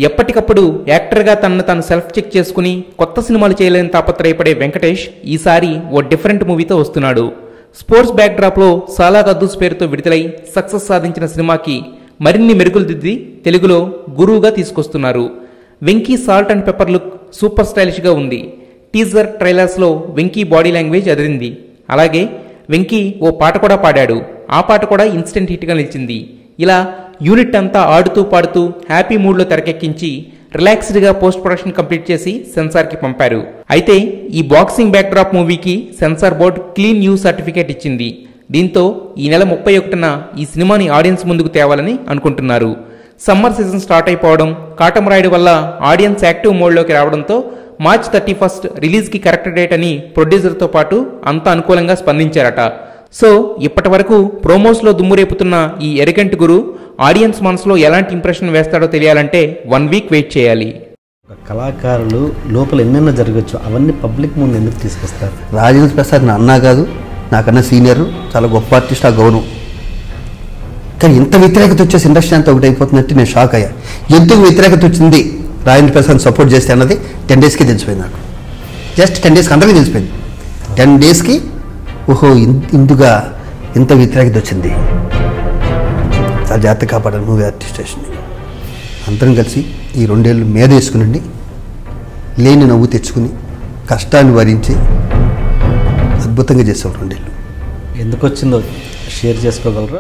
ఎప్పటికప్పుడు యాక్టర్గా తనను తాను సెల్ఫ్ చెక్ చేసుకుని కొత్త సినిమాలు చేయలేని తాపత్రయపడే వెంకటేష్ ఈసారి ఓ డిఫరెంట్ మూవీతో వస్తున్నాడు. స్పోర్ట్స్ బ్యాక్డ్రాప్లో సాలా కద్దూస్ పేరుతో విడుదలై సక్సెస్ సాధించిన సినిమాకి మరిన్ని మెరుగులు దిద్ది తెలుగులో గురువుగా తీసుకొస్తున్నారు. Venky salt and pepper look super స్టైలిష్గా ఉంది. టీజర్ ట్రైలర్స్లో వెంకీ బాడీ లాంగ్వేజ్ అదిరింది. అలాగే వెంకీ ఓ పాట కూడా పాడాడు. ఆ పాట కూడా ఇన్స్టెంట్ హిట్గా నిలిచింది. ఇలా యూనిట్ అంతా ఆడుతూ పాడుతూ హ్యాపీ మూడ్లో తెరకెక్కించి రిలాక్స్డ్గా పోస్ట్ ప్రొడక్షన్ కంప్లీట్ చేసి సెన్సార్కి పంపారు. అయితే ఈ బాక్సింగ్ బ్యాక్డ్రాప్ మూవీకి censor board clean U certificate ఇచ్చింది. దీంతో ఈ నెల 31న ఈ సినిమాని ఆడియన్స్ ముందుకు తేవాలని అనుకుంటున్నారు. సమ్మర్ సీజన్ స్టార్ట్ అయిపోవడం, కాటమరాయుడు వల్ల ఆడియన్స్ యాక్టివ్ మోడ్లోకి రావడంతో మార్చ్ 31 రిలీజ్కి కరెక్ట్ డేట్ అని ప్రొడ్యూసర్తో పాటు అంతా అనుకూలంగా స్పందించారట. సో ఇప్పటి వరకు ప్రోమోస్లో దుమ్మురేపుతున్న ఈ ఎరిగెంట్ గురు ఆడియన్స్ మనసులో ఎలాంటి ఇంప్రెషన్ వేస్తాడో తెలియాలంటే 1 వీక్ వెయిట్ చేయాలి. కళాకారులు లోపల ఎన్నెన్నో జరగచ్చు, అవన్నీ పబ్లిక్ ముందు ఎందుకు తీసుకొస్తారు? రాజేంద్ర ప్రసాద్ నా అన్నా కాదు, నాకన్నా సీనియర్, చాలా గొప్ప ఆర్టిస్ట్, ఆ గౌరవం. కానీ ఇంత వ్యతిరేకత వచ్చేసి ఇండస్ట్రీ అంతా ఒకటి అయిపోతున్నట్టు నేను షాక్ అయ్యా. ఎందుకు వ్యతిరేకత వచ్చింది రాజేంద్ర ప్రసాద్ సపోర్ట్ చేస్తే అన్నది 10 డేస్కి తెలిసిపోయింది నాకు. జస్ట్ 10 డేస్కి అందరికీ తెలిసిపోయింది. 10 డేస్కి ఓహో ఇందుగా ఇంత వ్యతిరేకత వచ్చింది. ఆ జాతర కాపాడాలి మూవీ ఆర్టిస్టేషన్ని. అందరం కలిసి ఈ 2 ఏళ్ళు మీద వేసుకునండి, లేని నవ్వు తెచ్చుకుని కష్టాన్ని భరించి అద్భుతంగా చేసాం 2 ఏళ్ళు. ఎందుకు వచ్చిందో షేర్ చేసుకోగలరా?